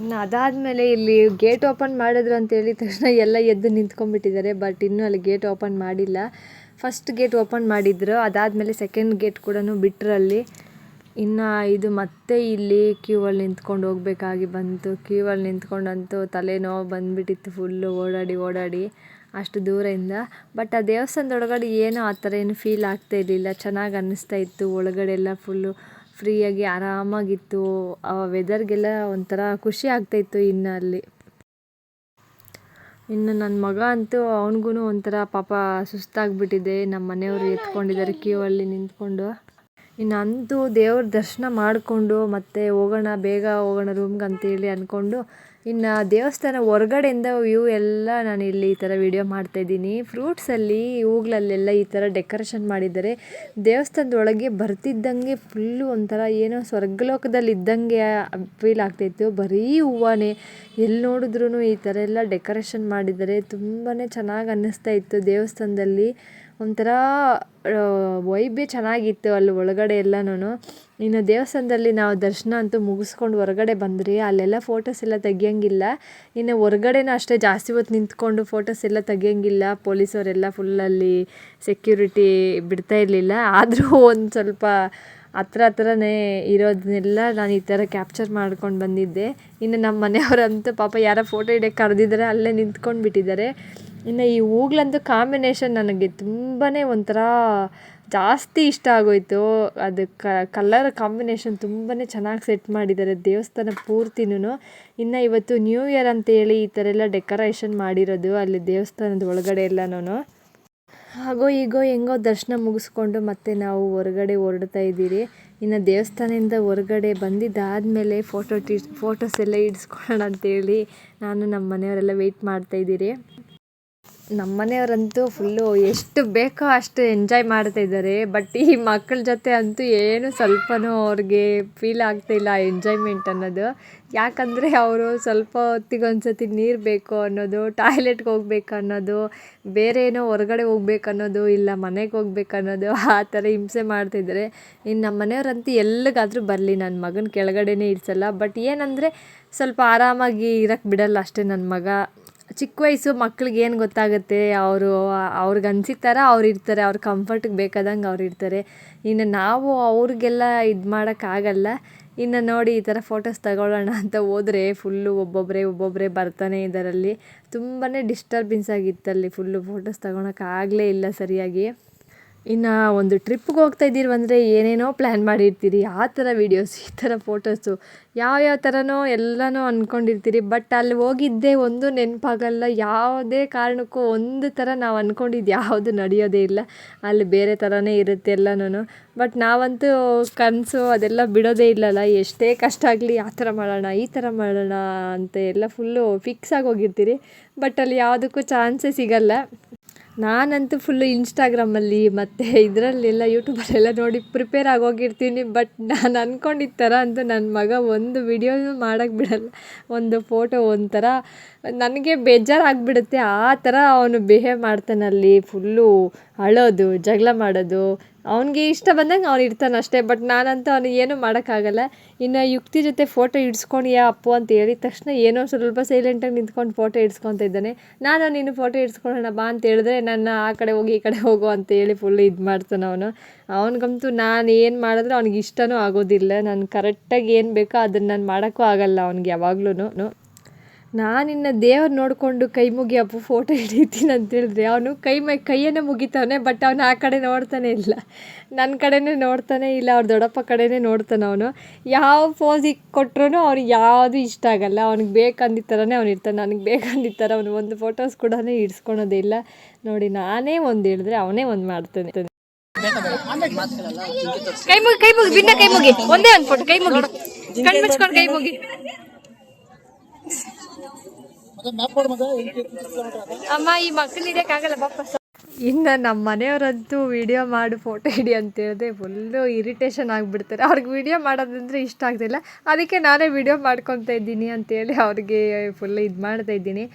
ಇನ್ನು ಅದಾದಮೇಲೆ ಇಲ್ಲಿ ಗೇಟ್ ಓಪನ್ ಮಾಡಿದ್ರು ಅಂತ ಹೇಳಿದ ತಕ್ಷಣ ಎಲ್ಲ ಎದ್ದು ನಿಂತ್ಕೊಂಡ್ಬಿಟ್ಟಿದ್ದಾರೆ. ಬಟ್ ಇನ್ನೂ ಅಲ್ಲಿ ಗೇಟ್ ಓಪನ್ ಮಾಡಿಲ್ಲ. ಫಸ್ಟ್ ಗೇಟ್ ಓಪನ್ ಮಾಡಿದ್ರು, ಅದಾದಮೇಲೆ ಸೆಕೆಂಡ್ ಗೇಟ್ ಕೂಡ ಬಿಟ್ಟರು ಅಲ್ಲಿ. ಇನ್ನು ಇದು ಮತ್ತೆ ಇಲ್ಲಿ ಕ್ಯೂವಲ್ಲಿ ನಿಂತ್ಕೊಂಡು ಹೋಗ್ಬೇಕಾಗಿ ಬಂತು. ಕ್ಯೂವಲ್ಲಿ ನಿಂತ್ಕೊಂಡಂತೂ ತಲೆನೋವು ಬಂದುಬಿಟ್ಟಿತ್ತು ಫುಲ್ಲು ಓಡಾಡಿ ಅಷ್ಟು ದೂರದಿಂದ. ಬಟ್ ಆ ದೇವಸ್ಥಾನದೊಳಗಡೆ ಏನೋ ಆ ಥರ ಏನು ಫೀಲ್ ಆಗ್ತಾ ಇರಲಿಲ್ಲ. ಚೆನ್ನಾಗಿ ಅನ್ನಿಸ್ತಾ ಇತ್ತು. ಒಳಗಡೆ ಎಲ್ಲ ಫುಲ್ಲು ಫ್ರೀಯಾಗಿ ಆರಾಮಾಗಿತ್ತು. ಆ ವೆದರ್ಗೆಲ್ಲ ಒಂಥರ ಖುಷಿ ಆಗ್ತಾಯಿತ್ತು. ಇನ್ನು ಅಲ್ಲಿ ಇನ್ನು ನನ್ನ ಮಗ ಅಂತೂ ಅವನಿಗೂ ಒಂಥರ ಪಾಪ ಸುಸ್ತಾಗಿಬಿಟ್ಟಿದೆ. ನಮ್ಮ ಮನೆಯವರು ಎತ್ಕೊಂಡಿದ್ದಾರೆ ಕ್ಯೂ ಅಲ್ಲಿ ನಿಂತ್ಕೊಂಡು. ಇನ್ನು ಅಂತೂ ದೇವ್ರ ದರ್ಶನ ಮಾಡಿಕೊಂಡು ಮತ್ತೆ ಬೇಗ ಹೋಗೋಣ ರೂಮ್ಗೆ ಅಂತೇಳಿ ಅಂದ್ಕೊಂಡು ಇನ್ನು ದೇವಸ್ಥಾನ ಹೊರಗಡೆಯಿಂದ ವ್ಯೂ ಎಲ್ಲ ನಾನು ಇಲ್ಲಿ ಈ ಥರ ವೀಡಿಯೋ ಮಾಡ್ತಾಯಿದ್ದೀನಿ. ಫ್ರೂಟ್ಸಲ್ಲಿ ಹೂಗಳಲ್ಲೆಲ್ಲ ಈ ಥರ ಡೆಕೋರೇಷನ್ ಮಾಡಿದ್ದಾರೆ. ದೇವಸ್ಥಾನದ ಒಳಗೆ ಬರ್ತಿದ್ದಂಗೆ ಫುಲ್ಲು ಒಂಥರ ಏನೋ ಸ್ವರ್ಗಲೋಕದಲ್ಲಿ ಇದ್ದಂಗೆ ಫೀಲ್ ಆಗ್ತಾಯಿತ್ತು. ಬರೀ ಹೂವನೇ, ಎಲ್ಲಿ ನೋಡಿದ್ರೂ ಈ ಥರ ಎಲ್ಲ ಡೆಕೋರೇಷನ್ ಮಾಡಿದ್ದಾರೆ. ತುಂಬಾ ಚೆನ್ನಾಗಿ ಅನ್ನಿಸ್ತಾ ಇತ್ತು ದೇವಸ್ಥಾನದಲ್ಲಿ. ಒಂಥರ ವೈಬೇ ಚೆನ್ನಾಗಿತ್ತು ಅಲ್ಲಿ ಒಳಗಡೆ ಎಲ್ಲನೂ. ಇನ್ನು ದೇವಸ್ಥಾನದಲ್ಲಿ ನಾವು ದರ್ಶನ ಅಂತೂ ಮುಗಿಸ್ಕೊಂಡು ಹೊರಗಡೆ ಬಂದ್ರಿ. ಅಲ್ಲೆಲ್ಲ ಫೋಟೋಸ್ ಎಲ್ಲ ತೆಗಿಯೋಂಗಿಲ್ಲ. ಇನ್ನು ಹೊರಗಡೆನೂ ಅಷ್ಟೇ ಜಾಸ್ತಿ ಹೊತ್ತು ನಿಂತ್ಕೊಂಡು ಫೋಟೋಸ್ ಎಲ್ಲ ತೆಗಿಯೋಂಗಿಲ್ಲ. ಪೊಲೀಸವರೆಲ್ಲ ಫುಲ್ಲಲ್ಲಿ ಸೆಕ್ಯೂರಿಟಿ ಬಿಡ್ತಾ ಇರಲಿಲ್ಲ. ಆದರೂ ಒಂದು ಸ್ವಲ್ಪ ಹತ್ರನೇ ಇರೋದನ್ನೆಲ್ಲ ನಾನು ಈ ಥರ ಕ್ಯಾಪ್ಚರ್ ಮಾಡ್ಕೊಂಡು ಬಂದಿದ್ದೆ. ಇನ್ನು ನಮ್ಮ ಮನೆಯವರಂತೂ ಪಾಪ ಯಾರೋ ಫೋಟೋ ಹಿಡಿಯೋಕ್ಕೆ ಕರೆದಿದ್ದಾರೆ, ಅಲ್ಲೇ ನಿಂತ್ಕೊಂಡು ಬಿಟ್ಟಿದ್ದಾರೆ. ಇನ್ನು ಈ ಹೂಗಳಂತೂ ಕಾಂಬಿನೇಷನ್ ನನಗೆ ತುಂಬಾ ಒಂಥರ ಜಾಸ್ತಿ ಇಷ್ಟ ಆಗೋಯಿತು. ಅದು ಕಲರ್ ಕಾಂಬಿನೇಷನ್ ತುಂಬಾ ಚೆನ್ನಾಗಿ ಸೆಟ್ ಮಾಡಿದ್ದಾರೆ ದೇವಸ್ಥಾನ ಪೂರ್ತಿನೂ. ಇನ್ನು ಇವತ್ತು ನ್ಯೂ ಇಯರ್ ಅಂತೇಳಿ ಈ ಥರ ಎಲ್ಲ ಡೆಕೋರೇಷನ್ ಮಾಡಿರೋದು ಅಲ್ಲಿ ದೇವಸ್ಥಾನದ ಒಳಗಡೆ ಎಲ್ಲನೂ. ಹಾಗೋ ಹೀಗೋ ಹೆಂಗೋ ದರ್ಶನ ಮುಗಿಸ್ಕೊಂಡು ಮತ್ತೆ ನಾವು ಹೊರಗಡೆ ಹೊರಡ್ತಾ ಇದ್ದೀರಿ. ಇನ್ನು ದೇವಸ್ಥಾನದಿಂದ ಹೊರಗಡೆ ಬಂದಿದ್ದಾದಮೇಲೆ ಫೋಟೋಸ್ ಎಲ್ಲ ಇಡಿಸ್ಕೊಳ್ಳೋಣ ಅಂತೇಳಿ ನಾನು ನಮ್ಮ ಮನೆಯವರೆಲ್ಲ ವೆಯ್ಟ್ ಮಾಡ್ತಾಯಿದ್ದೀರಿ. ನಮ್ಮ ಮನೆಯವರಂತೂ ಫುಲ್ಲು ಎಷ್ಟು ಬೇಕೋ ಅಷ್ಟು ಎಂಜಾಯ್ ಮಾಡ್ತಾಯಿದ್ದಾರೆ. ಬಟ್ ಈ ಮಕ್ಕಳ ಜೊತೆ ಅಂತೂ ಏನು ಸ್ವಲ್ಪನೂ ಅವ್ರಿಗೆ ಫೀಲ್ ಆಗ್ತಾಯಿಲ್ಲ ಎಂಜಾಯ್ಮೆಂಟ್ ಅನ್ನೋದು. ಯಾಕಂದರೆ ಅವರು ಸ್ವಲ್ಪ ಹೊತ್ತಿಗೊಂದ್ಸತಿ ನೀರು ಬೇಕು ಅನ್ನೋದು, ಟಾಯ್ಲೆಟ್ಗೆ ಹೋಗ್ಬೇಕು ಅನ್ನೋದು, ಬೇರೆ ಏನೋ ಹೊರಗಡೆ ಹೋಗ್ಬೇಕು ಅನ್ನೋದು, ಇಲ್ಲ ಮನೆಗೆ ಹೋಗ್ಬೇಕು ಅನ್ನೋದು, ಆ ಥರ ಹಿಂಸೆ ಮಾಡ್ತಿದ್ದಾರೆ. ಇನ್ನು ನಮ್ಮ ಮನೆಯವರಂತೂ ಎಲ್ಲಿಗಾದರೂ ಬರಲಿ ನನ್ನ ಮಗನ ಕೆಳಗಡೆನೇ ಇರಿಸಲ್ಲ. ಬಟ್ ಏನಂದರೆ ಸ್ವಲ್ಪ ಆರಾಮಾಗಿ ಇರೋಕ್ಕೆ ಬಿಡಲ್ಲ ಅಷ್ಟೇ ನನ್ನ ಮಗ. ಚಿಕ್ಕ ವಯಸ್ಸು ಮಕ್ಳಿಗೆ ಏನು ಗೊತ್ತಾಗುತ್ತೆ, ಅವ್ರಿಗೆ ಅನ್ಸಿದ ಥರ ಅವ್ರು ಇರ್ತಾರೆ, ಅವ್ರ ಕಂಫರ್ಟಿಗೆ ಬೇಕಾದಂಗೆ ಅವ್ರು ಇರ್ತಾರೆ. ಇನ್ನು ನಾವು ಅವ್ರಿಗೆಲ್ಲ ಇದು ಮಾಡೋಕ್ಕಾಗಲ್ಲ. ಇನ್ನು ನೋಡಿ ಈ ಥರ ಫೋಟೋಸ್ ತಗೊಳ್ಳೋಣ ಅಂತ ಹೋದರೆ ಫುಲ್ಲು ಒಬ್ಬೊಬ್ಬರೇ ಬರ್ತಾನೆ ಇದರಲ್ಲಿ. ತುಂಬಾ ಡಿಸ್ಟರ್ಬೆನ್ಸ್ ಆಗಿತ್ತಲ್ಲಿ, ಫುಲ್ಲು ಫೋಟೋಸ್ ತಗೊಳಕ್ಕಾಗಲೇ ಇಲ್ಲ ಸರಿಯಾಗಿ. ಇನ್ನು ಒಂದು ಟ್ರಿಪ್ಗೆ ಹೋಗ್ತಾ ಇದ್ದೀರಂದರೆ ಏನೇನೋ ಪ್ಲ್ಯಾನ್ ಮಾಡಿರ್ತೀರಿ. ಆ ಥರ ವೀಡಿಯೋಸ್, ಈ ಥರ ಫೋಟೋಸು, ಯಾವ್ಯಾವ ಥರನೋ ಎಲ್ಲನೂ ಅಂದ್ಕೊಂಡಿರ್ತೀರಿ. ಬಟ್ ಅಲ್ಲಿ ಹೋಗಿದ್ದೇ ಒಂದು ನೆನಪಾಗಲ್ಲ. ಯಾವುದೇ ಕಾರಣಕ್ಕೂ ಒಂದು ಥರ ನಾವು ಅಂದ್ಕೊಂಡಿದ್ದು ಯಾವುದು ನಡೆಯೋದೇ ಇಲ್ಲ. ಅಲ್ಲಿ ಬೇರೆ ಥರನೇ ಇರುತ್ತೆ ಎಲ್ಲನೂ. ಬಟ್ ನಾವಂತೂ ಕನಸು ಅದೆಲ್ಲ ಬಿಡೋದೇ ಇಲ್ಲಲ್ಲ. ಎಷ್ಟೇ ಕಷ್ಟ ಆಗಲಿ ಆ ಥರ ಮಾಡೋಣ, ಈ ಥರ ಮಾಡೋಣ ಅಂತ ಎಲ್ಲ ಫುಲ್ಲು ಫಿಕ್ಸ್ ಆಗಿ ಹೋಗಿರ್ತೀರಿ. ಬಟ್ ಅಲ್ಲಿ ಯಾವುದಕ್ಕೂ ಚಾನ್ಸೇ ಸಿಗಲ್ಲ. ನಾನಂತೂ ಫುಲ್ಲು ಇನ್ಸ್ಟಾಗ್ರಾಮಲ್ಲಿ ಮತ್ತು ಇದರಲ್ಲೆಲ್ಲ ಯೂಟ್ಯೂಬಲ್ಲೆಲ್ಲ ನೋಡಿ ಪ್ರಿಪೇರ್ ಆಗೋಗಿರ್ತೀನಿ. ಬಟ್ ನಾನು ಅಂದ್ಕೊಂಡಿದ್ದ ಥರ ಅಂತೂ ನನ್ನ ಮಗ ಒಂದು ವಿಡಿಯೋನೂ ಮಾಡೋಕ್ಕೆ ಬಿಡಲ್ಲ. ಒಂದು ಫೋಟೋ ಒಂಥರ ನನಗೆ ಬೇಜಾರಾಗಿಬಿಡುತ್ತೆ. ಆ ಥರ ಅವನು ಬಿಹೇವ್ ಮಾಡ್ತಾನಲ್ಲಿ. ಫುಲ್ಲು ಅಳೋದು, ಜಗಳ ಮಾಡೋದು, ಅವನಿಗೆ ಇಷ್ಟ ಬಂದಂಗೆ ಅವ್ನು ಇರ್ತಾನೆ ಅಷ್ಟೇ. ಬಟ್ ನಾನಂತೂ ಅವ್ನಿಗೆ ಏನೂ ಮಾಡೋಕ್ಕಾಗಲ್ಲ. ಇನ್ನು ಯುಕ್ತಿ ಜೊತೆ ಫೋಟೋ ಇಡ್ಸ್ಕೊಂಡಿಯಾ ಅಪ್ಪು ಅಂತ ಹೇಳಿದ ತಕ್ಷಣ ಏನೋ ಸ್ವಲ್ಪ ಸೈಲೆಂಟಾಗಿ ನಿಂತ್ಕೊಂಡು ಫೋಟೋ ಇಡ್ಸ್ಕೊತಾ ಇದ್ದಾನೆ. ನಾನು ನೀನು ಫೋಟೋ ಇಡ್ಸ್ಕೊಳ್ಳೋಣ ಬಾ ಅಂತ ಹೇಳಿದ್ರೆ ನನ್ನ ಆ ಕಡೆ ಹೋಗಿ ಈ ಕಡೆ ಹೋಗು ಅಂತೇಳಿ ಫುಲ್ಲು ಇದು ಮಾಡ್ತಾನೆ ಅವನು. ಅವನಿಗಂತೂ ನಾನು ಏನು ಮಾಡಿದ್ರೆ ಅವ್ನಿಗೆ ಇಷ್ಟನೂ ಆಗೋದಿಲ್ಲ. ನಾನು ಕರೆಕ್ಟಾಗಿ ಏನು ಬೇಕೋ ಅದನ್ನು ನಾನು ಮಾಡೋಕ್ಕೂ ಆಗಲ್ಲ ಅವ್ನಿಗೆ ಯಾವಾಗ್ಲೂ. ನಾನಿನ್ನು ದೇವ್ರು ನೋಡಿಕೊಂಡು ಕೈ ಮುಗಿ ಅಪ್ಪು ಫೋಟೋ ಹಿಡಿತೀನಿ ಅಂತೇಳಿದ್ರೆ ಅವನು ಕೈಯನ್ನೇ ಮುಗಿತಾವನೆ. ಬಟ್ ಅವನು ಆ ಕಡೆ ನೋಡ್ತಾನೆ ಇಲ್ಲ, ನನ್ನ ಕಡೆನೇ ನೋಡ್ತಾನೆ ಇಲ್ಲ, ಅವ್ರ ದೊಡ್ಡಪ್ಪ ಕಡೆನೇ ನೋಡ್ತಾನೆ ಅವನು. ಯಾವ ಪೋಸಿಗೆ ಕೊಟ್ಟರು ಅವ್ನಿಗೆ ಯಾವುದು ಇಷ್ಟ ಆಗಲ್ಲ. ಅವ್ನಿಗೆ ಬೇಕಂದಿದ್ದ ಥರನೇ ಅವ್ನು ಇರ್ತಾನೆ. ನನಗೆ ಬೇಕಂದಿದ್ದ ಥರ ಅವನು ಒಂದು ಫೋಟೋಸ್ ಕೂಡ ಇಡ್ಸ್ಕೊಳೋದೇ ಇಲ್ಲ. ನೋಡಿ, ನಾನೇ ಒಂದು ಹೇಳಿದ್ರೆ ಅವನೇ ಒಂದು ಮಾಡ್ತಾನೆ. ಕೈ ಮುಗಿ ಬಿನ್ನ ಕೈ ಮುಗಿ, ಒಂದೇ ಒಂದು ಫೋಟೋ ಕೈ ಮುಗಿ, ಕಣ್ಣು ಮುಚ್ಕೊಂಡು ಕೈ ಮುಗಿ. ಅಮ್ಮ ಈ ಮಕ್ಕಳು ಹಿಡಿಯೋಕ್ಕಾಗಲ್ಲ ವಾಪಸ್. ಇನ್ನು ನಮ್ಮ ಮನೆಯವರಂತೂ ವಿಡಿಯೋ ಮಾಡಿ ಫೋಟೋ ಹಿಡಿ ಅಂತ ಹೇಳಿದ್ರೆ ಫುಲ್ಲು ಇರಿಟೇಷನ್ ಆಗಿಬಿಡ್ತಾರೆ. ಅವ್ರಿಗೆ ವಿಡಿಯೋ ಮಾಡೋದಂದರೆ ಇಷ್ಟ ಆಗ್ತಿಲ್ಲ. ಅದಕ್ಕೆ ನಾನೇ ವಿಡಿಯೋ ಮಾಡ್ಕೊತಾ ಇದ್ದೀನಿ ಅಂತೇಳಿ ಅವ್ರಿಗೆ ಫುಲ್ ಇದು ಮಾಡ್ತಾಯಿದ್ದೀನಿ.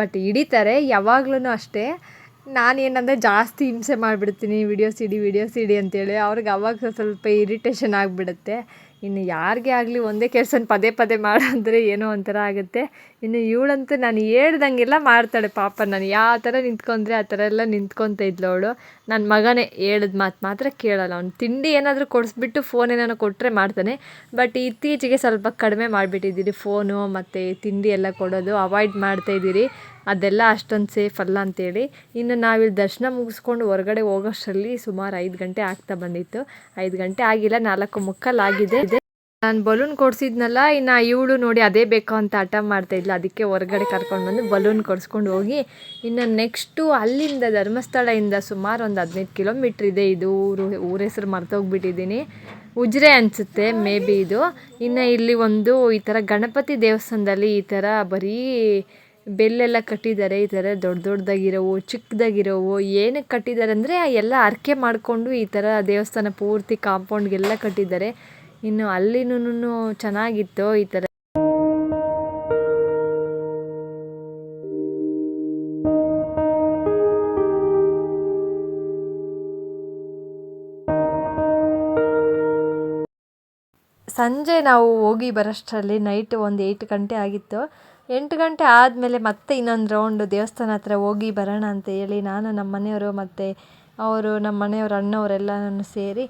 ಬಟ್ ಹಿಡಿತಾರೆ ಯಾವಾಗ್ಲೂ ಅಷ್ಟೇ. ನಾನೇನಂದರೆ ಜಾಸ್ತಿ ಹಿಂಸೆ ಮಾಡಿಬಿಡ್ತೀನಿ, ವಿಡಿಯೋಸ್ ಇಡಿ ಅಂತೇಳಿ. ಅವ್ರಿಗೆ ಅವಾಗ ಸ್ವಲ್ಪ ಇರಿಟೇಷನ್ ಆಗಿಬಿಡುತ್ತೆ. ಇನ್ನು ಯಾರಿಗೇ ಆಗಲಿ ಒಂದೇ ಕೆಲಸನ ಪದೇ ಮಾಡು ಅಂದರೆ ಏನೋ ಒಂಥರ ಆಗುತ್ತೆ. ಇನ್ನು ಇವಳಂತೂ ನಾನು ಹೇಳ್ದಂಗೆಲ್ಲ ಮಾಡ್ತಾಳೆ ಪಾಪ. ನಾನು ಯಾವ ಥರ ನಿಂತ್ಕೊಂಡ್ರೆ ಆ ಥರ ಎಲ್ಲ ನಿಂತ್ಕೊತ ಇದ್ಲು ಅವಳು. ನನ್ನ ಮಗನೇ ಹೇಳಿದ ಮಾತು ಮಾತ್ರ ಕೇಳಲ್ಲ. ಅವ್ನು ತಿಂಡಿ ಏನಾದರೂ ಕೊಡಿಸ್ಬಿಟ್ಟು ಫೋನ್ ಏನಾದ್ರು ಕೊಟ್ಟರೆ ಮಾಡ್ತಾನೆ. ಬಟ್ ಇತ್ತೀಚೆಗೆ ಸ್ವಲ್ಪ ಕಡಿಮೆ ಮಾಡಿಬಿಟ್ಟಿದ್ದೀರಿ ಫೋನು ಮತ್ತು ತಿಂಡಿ ಎಲ್ಲ ಕೊಡೋದು ಅವಾಯ್ಡ್ ಮಾಡ್ತಾಯಿದ್ದೀರಿ. ಅದೆಲ್ಲ ಅಷ್ಟೊಂದು ಸೇಫ್ ಅಲ್ಲ ಅಂತೇಳಿ. ಇನ್ನು ನಾವಿಲ್ಲಿ ದರ್ಶನ ಮುಗಿಸ್ಕೊಂಡು ಹೊರಗಡೆ ಹೋಗೋಷ್ಟರಲ್ಲಿ ಸುಮಾರು 5 ಗಂಟೆ ಆಗ್ತಾ ಬಂದಿತ್ತು. 5 ಗಂಟೆ ಆಗಿಲ್ಲ, 4:45 ಆಗಿದೆ. ನಾನು ಬಲೂನ್ ಕೊಡಿಸಿದ್ನಲ್ಲ, ಇನ್ನು ಇವಳು ನೋಡಿ ಅದೇ ಬೇಕು ಅಂತ ಹಠ ಮಾಡ್ತಾಯಿದ್ಲು. ಅದಕ್ಕೆ ಹೊರಗಡೆ ಕರ್ಕೊಂಡು ಬಂದು ಬಲೂನ್ ಕೊಡಿಸ್ಕೊಂಡು ಹೋಗಿ ಇನ್ನು ನೆಕ್ಸ್ಟು ಅಲ್ಲಿಂದ ಧರ್ಮಸ್ಥಳದಿಂದ ಸುಮಾರು ಒಂದು 15 ಕಿಲೋಮೀಟ್ರ್ ಇದೆ. ಇದು ಊರ ಹೆಸರು ಮರ್ತೋಗ್ಬಿಟ್ಟಿದ್ದೀನಿ. ಉಜಿರೆ ಅನಿಸುತ್ತೆ ಮೇ ಬಿ ಇದು. ಇನ್ನು ಇಲ್ಲಿ ಒಂದು ಈ ಥರ ಗಣಪತಿ ದೇವಸ್ಥಾನದಲ್ಲಿ ಈ ಥರ ಬರೀ ಬೆಲ್ಲೆಲ್ಲ ಕಟ್ಟಿದ್ದಾರೆ. ಈ ಥರ ದೊಡ್ಡ ದೊಡ್ಡದಾಗಿರೋವು ಚಿಕ್ಕದಾಗಿರೋವು ಏನಕ್ಕೆ ಕಟ್ಟಿದ್ದಾರೆ ಅಂದರೆ ಎಲ್ಲ ಹರಕೆ ಮಾಡಿಕೊಂಡು ಈ ಥರ ದೇವಸ್ಥಾನ ಪೂರ್ತಿ ಕಾಂಪೌಂಡ್ಗೆಲ್ಲ ಕಟ್ಟಿದ್ದಾರೆ. ಇನ್ನು ಅಲ್ಲಿನೂ ಚೆನ್ನಾಗಿತ್ತು ಈ ಥರ. ಸಂಜೆ ನಾವು ಹೋಗಿ ಬರೋಷ್ಟರಲ್ಲಿ ನೈಟ್ ಒಂದು 8 ಗಂಟೆ ಆಗಿತ್ತು. 8 ಗಂಟೆ ಆದಮೇಲೆ ಮತ್ತೆ ಇನ್ನೊಂದು ರೌಂಡು ದೇವಸ್ಥಾನ ಹತ್ರ ಹೋಗಿ ಬರೋಣ ಅಂತ ಹೇಳಿ ನಾನು ನಮ್ಮ ಮನೆಯವರು ಮತ್ತು ಅವರು ನಮ್ಮ ಮನೆಯವ್ರ ಅಣ್ಣವರೆಲ್ಲನೂ ಸೇರಿ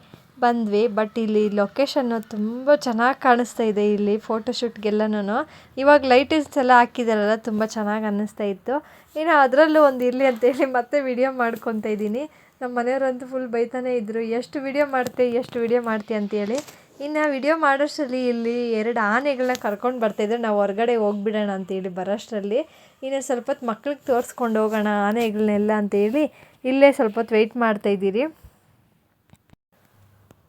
ಬಂದ್ವಿ. ಬಟ್ ಇಲ್ಲಿ ಲೊಕೇಶನ್ನು ತುಂಬ ಚೆನ್ನಾಗಿ ಕಾಣಿಸ್ತಾ ಇದೆ. ಇಲ್ಲಿ ಫೋಟೋಶೂಟ್ಗೆಲ್ಲನೂ ಇವಾಗ ಲೈಟಿಂಗ್ಸ್ ಎಲ್ಲ ಹಾಕಿದಾರಲ್ಲ, ತುಂಬ ಚೆನ್ನಾಗಿ ಅನ್ನಿಸ್ತಾ ಇತ್ತು. ಇನ್ನು ಅದರಲ್ಲೂ ಒಂದು ಇರಲಿ ಅಂತೇಳಿ ಮತ್ತೆ ವಿಡಿಯೋ ಮಾಡ್ಕೊತಾ ಇದ್ದೀನಿ. ನಮ್ಮ ಮನೆಯವರಂತೂ ಫುಲ್ ಬೈತಾನೇ ಇದ್ದರು, ಎಷ್ಟು ವಿಡಿಯೋ ಮಾಡ್ತೀಯ ಅಂತೇಳಿ. ಇನ್ನು ವಿಡಿಯೋ ಮಾಡೋಷ್ಟರಲ್ಲಿ ಇಲ್ಲಿ 2 ಆನೆಗಳನ್ನ ಕರ್ಕೊಂಡು ಬರ್ತಾಯಿದ್ರು. ನಾವು ಹೊರಗಡೆ ಹೋಗ್ಬಿಡೋಣ ಅಂತೇಳಿ ಬರೋಷ್ಟರಲ್ಲಿ ಇನ್ನು ಸ್ವಲ್ಪ ಹೊತ್ತು ಮಕ್ಳಿಗೆ ತೋರಿಸ್ಕೊಂಡು ಹೋಗೋಣ ಆನೆಗಳನ್ನೆಲ್ಲ ಅಂತೇಳಿ ಇಲ್ಲೇ ಸ್ವಲ್ಪ ಹೊತ್ತು ವೆಯ್ಟ್ ಮಾಡ್ತಾಯಿದ್ದೀರಿ.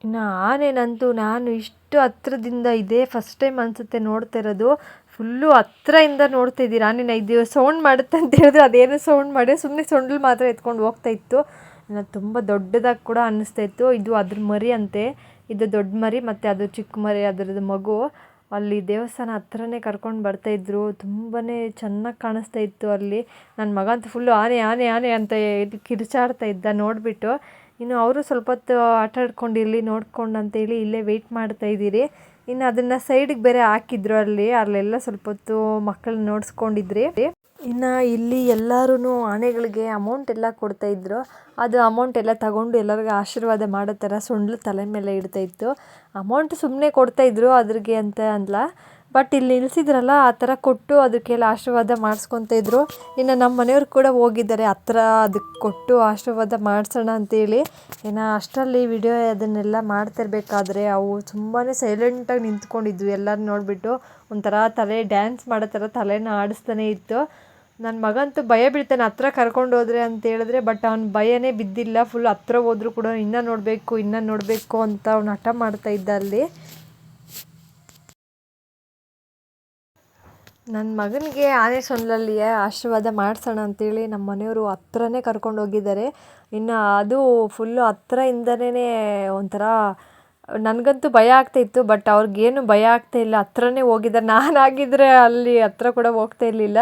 ಇನ್ನು ಆನೆನಂತೂ ನಾನು ಇಷ್ಟು ಹತ್ರದಿಂದ ಇದೇ ಫಸ್ಟ್ ಟೈಮ್ ಅನಿಸುತ್ತೆ ನೋಡ್ತಾ ಇರೋದು. ಫುಲ್ಲು ಹತ್ರದಿಂದ ನೋಡ್ತಾ ಇದ್ದೀರಿ ಆನೆನ. ಇದು ಸೌಂಡ್ ಮಾಡುತ್ತೆ ಅಂತ ಹೇಳಿದ್ರು, ಅದೇನು ಸೌಂಡ್ ಮಾಡಿ ಸುಮ್ಮನೆ ಸೊಂಡ್ಲು ಮಾತ್ರ ಎತ್ಕೊಂಡು ಹೋಗ್ತಾಯಿತ್ತು. ತುಂಬ ದೊಡ್ಡದಾಗಿ ಕೂಡ ಅನ್ನಿಸ್ತಾ ಇತ್ತು. ಇದು ಅದ್ರ ಮರಿ ಅಂತೆ, ಇದು ದೊಡ್ಡ ಮರಿ ಮತ್ತು ಅದು ಚಿಕ್ಕ ಮರಿ ಅದರದ್ದು ಮಗು. ಅಲ್ಲಿ ದೇವಸ್ಥಾನ ಹತ್ರನೇ ಕರ್ಕೊಂಡು ಬರ್ತಾಯಿದ್ರು. ತುಂಬಾ ಚೆನ್ನಾಗಿ ಕಾಣಿಸ್ತಾ ಇತ್ತು ಅಲ್ಲಿ. ನನ್ನ ಮಗ ಅಂತೂ ಫುಲ್ಲು ಆನೆ ಆನೆ ಆನೆ ಅಂತ ಕಿರ್ಚಾಡ್ತಾ ಇದ್ದ ನೋಡಿಬಿಟ್ಟು. ಇನ್ನು ಅವರು ಸ್ವಲ್ಪ ಹೊತ್ತು ಆಟ ಆಡ್ಕೊಂಡು ನೋಡ್ಕೊಂಡು ಅಂತೇಳಿ ಇಲ್ಲೇ ವೆಯ್ಟ್ ಮಾಡ್ತಾಯಿದ್ದೀರಿ. ಇನ್ನು ಅದನ್ನು ಸೈಡಿಗೆ ಬೇರೆ ಹಾಕಿದ್ರು ಅಲ್ಲೆಲ್ಲ ಸ್ವಲ್ಪ ಹೊತ್ತು ಮಕ್ಕಳನ್ನ ನೋಡಿಸ್ಕೊಂಡಿದ್ರಿ. ಇನ್ನು ಇಲ್ಲಿ ಎಲ್ಲರೂ ಆನೆಗಳಿಗೆ ಅಮೌಂಟ್ ಎಲ್ಲ ಕೊಡ್ತಾಯಿದ್ರು. ಅದು ಅಮೌಂಟ್ ಎಲ್ಲ ತಗೊಂಡು ಎಲ್ಲರಿಗೂ ಆಶೀರ್ವಾದ ಮಾಡೋ ಥರ ಸೊಂಡ್ಲು ತಲೆ ಮೇಲೆ ಇಡ್ತಾಯಿತ್ತು. ಅಮೌಂಟ್ ಸುಮ್ಮನೆ ಕೊಡ್ತಾಯಿದ್ರು ಅದ್ರಿಗೆ ಅಂತ ಅಲ್ಲ, ಬಟ್ ಇಲ್ಲಿ ನಿಲ್ಲಿಸಿದ್ರಲ್ಲ ಆ ಥರ ಕೊಟ್ಟು ಅದಕ್ಕೆಲ್ಲ ಆಶೀರ್ವಾದ ಮಾಡಿಸ್ಕೊತಾಯಿದ್ರು. ಇನ್ನು ನಮ್ಮ ಮನೆಯವ್ರು ಕೂಡ ಹೋಗಿದ್ದಾರೆ ಹತ್ರ ಅದಕ್ಕೆ ಕೊಟ್ಟು ಆಶೀರ್ವಾದ ಮಾಡಿಸೋಣ ಅಂತೇಳಿ. ಇನ್ನು ಅಷ್ಟರಲ್ಲಿ ವಿಡಿಯೋ ಅದನ್ನೆಲ್ಲ ಮಾಡ್ತಿರ್ಬೇಕಾದ್ರೆ ಅವು ತುಂಬಾ ಸೈಲೆಂಟಾಗಿ ನಿಂತ್ಕೊಂಡಿದ್ವು. ಎಲ್ಲರೂ ನೋಡಿಬಿಟ್ಟು ಒಂಥರ ತಲೆ ಡ್ಯಾನ್ಸ್ ಮಾಡೋ ಥರ ತಲೆನ ಆಡಿಸ್ತಾನೆ ಇತ್ತು. ನನ್ನ ಮಗಂತೂ ಭಯ ಬೀಳ್ತಾನೆ ಹತ್ರ ಕರ್ಕೊಂಡು ಹೋದ್ರೆ ಅಂತ ಹೇಳಿದ್ರೆ, ಬಟ್ ಅವ್ನು ಭಯನೇ ಬಿದ್ದಿಲ್ಲ. ಫುಲ್ ಹತ್ರ ಹೋದರೂ ಕೂಡ ಇನ್ನೂ ನೋಡಬೇಕು ಅಂತ ಅವ್ನು ಹಠ ಮಾಡ್ತಾ ಇದ್ದ ಅಲ್ಲಿ. ನನ್ನ ಮಗನಿಗೆ ಆನೆ ಸೊಂಡ್ಲಲ್ಲಿ ಆಶೀರ್ವಾದ ಮಾಡಿಸೋಣ ಅಂತೇಳಿ ನಮ್ಮ ಮನೆಯವರು ಹತ್ರನೇ ಕರ್ಕೊಂಡು ಹೋಗಿದ್ದಾರೆ. ಇನ್ನು ಅದು ಫುಲ್ಲು ಹತ್ರದಿಂದನೇ ಒಂಥರ ನನಗಂತೂ ಭಯ ಆಗ್ತಾಯಿತ್ತು, ಬಟ್ ಅವ್ರಿಗೇನು ಭಯ ಆಗ್ತಾಯಿಲ್ಲ, ಹತ್ರನೇ ಹೋಗಿದ್ದಾರೆ. ನಾನಾಗಿದ್ದರೆ ಅಲ್ಲಿ ಹತ್ರ ಕೂಡ ಹೋಗ್ತಾ ಇರಲಿಲ್ಲ.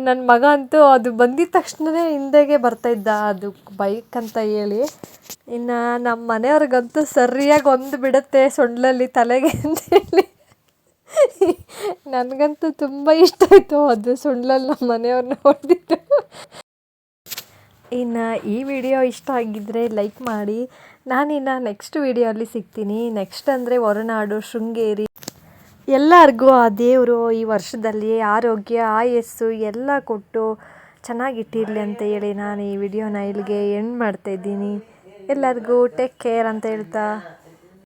ನನ್ನ ಮಗ ಅಂತೂ ಅದು ಬಂದಿದ ತಕ್ಷಣವೇ ಹಿಂದೆಗೆ ಬರ್ತಾಯಿದ್ದ ಅದು ಬೈಕ್ ಅಂತ ಹೇಳಿ. ಇನ್ನು ನಮ್ಮ ಮನೆಯವ್ರಿಗಂತೂ ಸರಿಯಾಗಿ ಒಂದು ಬಿಡುತ್ತೆ ಸೊಂಡ್ಲಲ್ಲಿ ತಲೆಗೆ ಅಂತೇಳಿ. ನನಗಂತೂ ತುಂಬ ಇಷ್ಟ ಆಯಿತು ಅದು ಸೊಂಡ್ಲಲ್ಲಿ ನಮ್ಮ ಮನೆಯವ್ರನ್ನ ಹೊಡೆದಿತ್ತು. ಇನ್ನು ಈ ವಿಡಿಯೋ ಇಷ್ಟ ಆಗಿದ್ದರೆ ಲೈಕ್ ಮಾಡಿ. ನಾನಿನ್ನು ನೆಕ್ಸ್ಟ್ ವಿಡಿಯೋಲ್ಲಿ ಸಿಗ್ತೀನಿ. ನೆಕ್ಸ್ಟ್ ಅಂದರೆ ಹೊರನಾಡು ಶೃಂಗೇರಿ. ಎಲ್ಲರಿಗೂ ಆ ದೇವರು ಈ ವರ್ಷದಲ್ಲಿ ಆರೋಗ್ಯ ಆಯಸ್ಸು ಎಲ್ಲ ಕೊಟ್ಟು ಚೆನ್ನಾಗಿಟ್ಟಿರಲಿ ಅಂತ ಹೇಳಿ ನಾನು ಈ ವಿಡಿಯೋನ ಇಲ್ಲಿಗೆ ಎಂಡ್ ಮಾಡ್ತಾಯಿದ್ದೀನಿ. ಎಲ್ಲರಿಗೂ ಟೇಕ್ ಕೇರ್ ಅಂತ ಹೇಳ್ತಾ